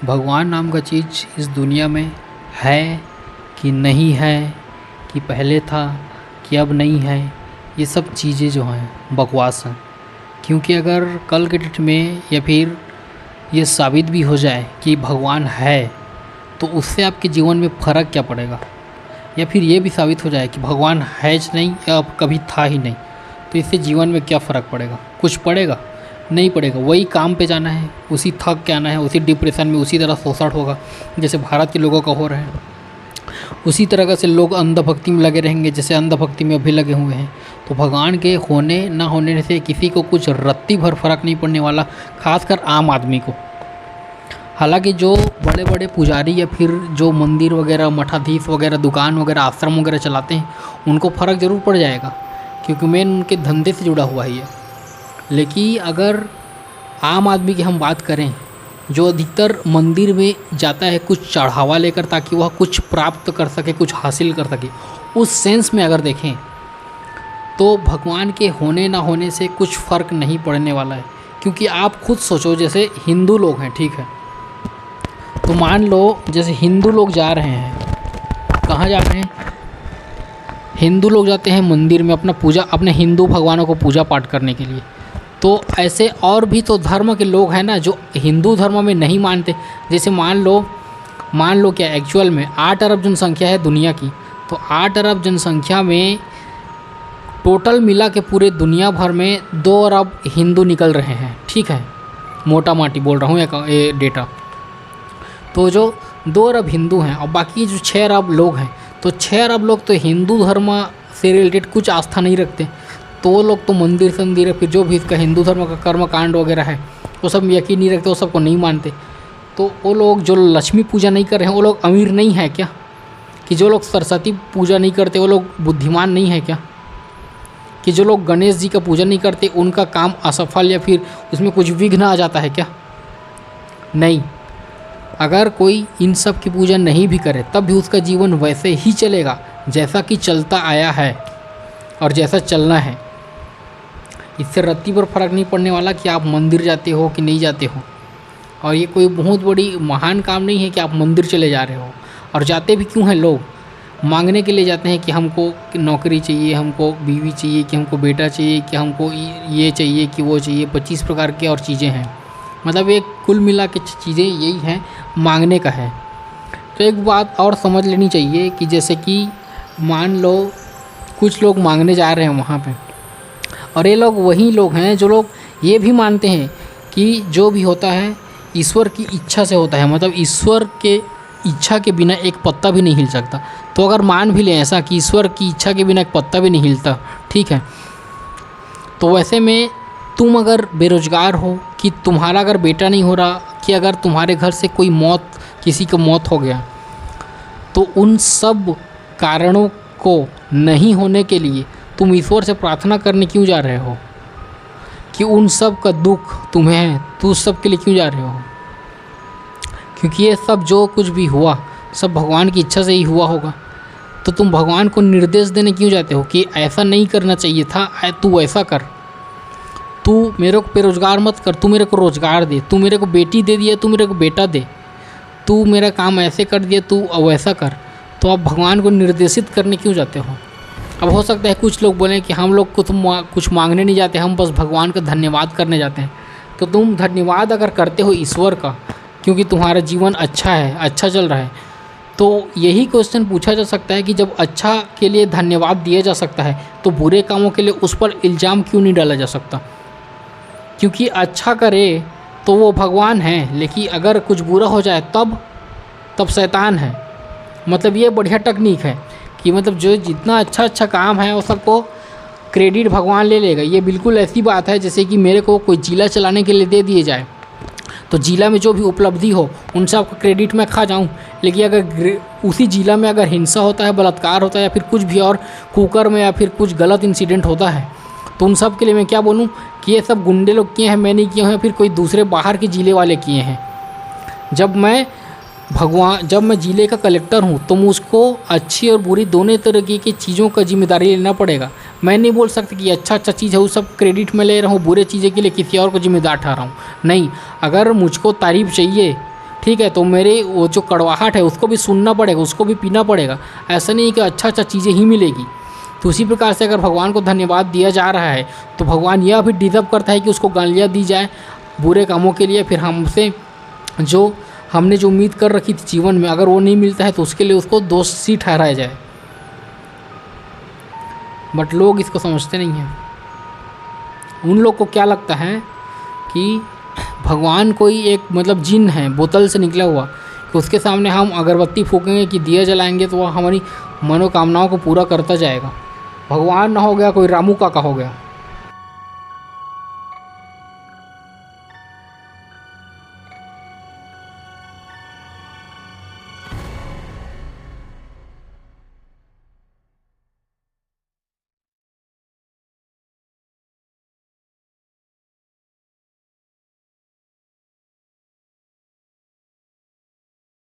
भगवान नाम का चीज़ इस दुनिया में है कि नहीं है, कि पहले था कि अब नहीं है, ये सब चीज़ें जो हैं बकवास हैं। क्योंकि अगर कल के डेट में या फिर ये साबित भी हो जाए कि भगवान है तो उससे आपके जीवन में फ़र्क क्या पड़ेगा, या फिर ये भी साबित हो जाए कि भगवान है नहीं या अब कभी था ही नहीं, तो इससे जीवन में क्या फ़र्क पड़ेगा? कुछ पड़ेगा? नहीं पड़ेगा। वही काम पे जाना है, उसी थक के आना है, उसी डिप्रेशन में उसी तरह शोषण होगा जैसे भारत के लोगों का हो रहा है। उसी तरह का से लोग अंधभक्ति में लगे रहेंगे जैसे अंधभक्ति में अभी लगे हुए हैं। तो भगवान के होने ना होने से किसी को कुछ रत्ती भर फर्क नहीं पड़ने वाला, खासकर आम आदमी को। हालांकि जो बड़े बड़े पुजारी या फिर जो मंदिर वगैरह, मठाधीश वगैरह, दुकान वगैरह, आश्रम वगैरह चलाते हैं, उनको फ़र्क ज़रूर पड़ जाएगा क्योंकि मेन उनके धंधे से जुड़ा हुआ है ये। लेकिन अगर आम आदमी की हम बात करें, जो अधिकतर मंदिर में जाता है कुछ चढ़ावा लेकर ताकि वह कुछ प्राप्त कर सके, कुछ हासिल कर सके, उस सेंस में अगर देखें तो भगवान के होने ना होने से कुछ फ़र्क नहीं पड़ने वाला है। क्योंकि आप खुद सोचो, जैसे हिंदू लोग हैं, ठीक है, तो मान लो जैसे हिंदू लोग जा रहे हैं, कहाँ जा रहे हैं? हिंदू लोग जाते हैं मंदिर में अपने हिंदू भगवानों को पूजा पाठ करने के लिए। तो ऐसे और भी तो धर्म के लोग हैं ना जो हिंदू धर्म में नहीं मानते। जैसे मान लो क्या एक्चुअल में 8 अरब जनसंख्या है दुनिया की, तो 8 अरब जनसंख्या में टोटल मिला के पूरे दुनिया भर में 2 अरब हिंदू निकल रहे हैं, ठीक है, मोटा माटी बोल रहा हूँ ये डेटा। तो जो 2 अरब हिंदू हैं और बाकी जो 6 अरब लोग हैं, तो 6 अरब लोग तो हिंदू धर्म से रिलेटेड कुछ आस्था नहीं रखते। तो वो लोग तो मंदिर संदिर फिर जो भी इसका हिंदू धर्म का कर्म कांड वगैरह है वो सब यकीन नहीं रखते, वो सबको नहीं मानते। तो वो लोग जो लक्ष्मी पूजा नहीं कर रहे हैं वो लोग अमीर नहीं है क्या? कि जो लोग सरस्वती पूजा नहीं करते वो लोग बुद्धिमान नहीं है क्या? कि जो लोग गणेश जी का पूजा नहीं करते उनका काम असफल या फिर उसमें कुछ विघ्न आ जाता है क्या? नहीं। अगर कोई इन सब की पूजा नहीं भी करे तब भी उसका जीवन वैसे ही चलेगा जैसा कि चलता आया है और जैसा चलना है। इससे रत्ती पर फ़र्क नहीं पड़ने वाला कि आप मंदिर जाते हो कि नहीं जाते हो। और ये कोई बहुत बड़ी महान काम नहीं है कि आप मंदिर चले जा रहे हो। और जाते भी क्यों हैं लोग? मांगने के लिए जाते हैं कि हमको नौकरी चाहिए, हमको बीवी चाहिए, कि हमको बेटा चाहिए, कि हमको ये चाहिए, कि वो चाहिए। 25 प्रकार की और चीज़ें हैं। मतलब एक कुल मिला के चीज़ें यही हैं, मांगने का है। तो एक बात और समझ लेनी चाहिए कि जैसे कि मान लो कुछ लोग मांगने जा रहे हैं वहाँ पे, और ये लोग वही लोग हैं जो लोग ये भी मानते हैं कि जो भी होता है ईश्वर की इच्छा से होता है। मतलब ईश्वर के इच्छा के बिना एक पत्ता भी नहीं हिल सकता। तो अगर मान भी लें ऐसा कि ईश्वर की इच्छा के बिना एक पत्ता भी नहीं हिलता, ठीक है, तो वैसे में तुम अगर बेरोजगार हो, कि तुम्हारा अगर बेटा नहीं हो रहा, कि अगर तुम्हारे घर से कोई किसी का मौत हो गया, तो उन सब कारणों को नहीं होने के लिए तुम ईश्वर से प्रार्थना करने क्यों जा रहे हो? कि उन सब का दुख तुम्हें है, तो उस सब के लिए क्यों जा रहे हो? क्योंकि ये सब जो कुछ भी हुआ सब भगवान की इच्छा से ही हुआ होगा। तो तुम भगवान को निर्देश देने क्यों जाते हो कि ऐसा नहीं करना चाहिए था, तू ऐसा कर, तू मेरे को बेरोजगार मत कर, तू मेरे को रोज़गार दे, तू मेरे को बेटी दे दिया, तू मेरे को बेटा दे, तू मेरा काम ऐसे कर दिया, तू वैसा कर। तो आप भगवान को निर्देशित करने क्यों जाते हो? अब हो सकता है कुछ लोग बोलें कि हम लोग को तुम कुछ मांगने नहीं जाते, हम बस भगवान का धन्यवाद करने जाते हैं। तो तुम धन्यवाद अगर करते हो ईश्वर का क्योंकि तुम्हारा जीवन अच्छा है, अच्छा चल रहा है, तो यही क्वेश्चन पूछा जा सकता है कि जब अच्छा के लिए धन्यवाद दिया जा सकता है तो बुरे कामों के लिए उस पर इल्ज़ाम क्यों नहीं डाला जा सकता? क्योंकि अच्छा करे तो वो भगवान है, लेकिन अगर कुछ बुरा हो जाए तब शैतान है। मतलब ये बढ़िया टेक्निक है कि मतलब जो जितना अच्छा काम है वो सबको क्रेडिट भगवान ले लेगा। ये बिल्कुल ऐसी बात है जैसे कि मेरे को कोई जिला चलाने के लिए दे दिए जाए, तो जिला में जो भी उपलब्धि हो उन सब का क्रेडिट मैं खा जाऊं। लेकिन अगर उसी जिला में अगर हिंसा होता है, बलात्कार होता है, या फिर कुछ भी और कुकर में या फिर कुछ गलत इंसिडेंट होता है, तो उन सब के लिए मैं क्या बोलूँ कि ये सब गुंडे लोग किए हैं, मैं नहीं किए हैं, फिर कोई दूसरे बाहर के ज़िले वाले किए हैं। जब मैं ज़िले का कलेक्टर हूँ तो मुझको अच्छी और बुरी दोनों तरीके की चीज़ों का जिम्मेदारी लेना पड़ेगा। मैं नहीं बोल सकता कि अच्छा चीज़ है वो सब क्रेडिट में ले रहा हूँ, बुरे चीज़ें के लिए किसी और को जिम्मेदार ठहरा हूँ। नहीं, अगर मुझको तारीफ़ चाहिए, ठीक है, तो मेरे वो जो कड़वाहट है उसको भी सुनना पड़ेगा, उसको भी पीना पड़ेगा। ऐसा नहीं कि अच्छा चीज़ें ही मिलेगी। तो उसी प्रकार से अगर भगवान को धन्यवाद दिया जा रहा है तो भगवान यह भी डिज़र्व करता है कि उसको गालियाँ दी जाए बुरे कामों के लिए। फिर हमसे जो हमने जो उम्मीद कर रखी थी जीवन में, अगर वो नहीं मिलता है तो उसके लिए उसको दोषी ठहराया जाए। बट लोग इसको समझते नहीं हैं। उन लोग को क्या लगता है कि भगवान कोई एक मतलब जिन है बोतल से निकला हुआ, कि उसके सामने हम अगरबत्ती फूकेंगे कि दिया जलाएंगे तो वह हमारी मनोकामनाओं को पूरा करता जाएगा। भगवान ना हो गया कोई रामू काका हो गया।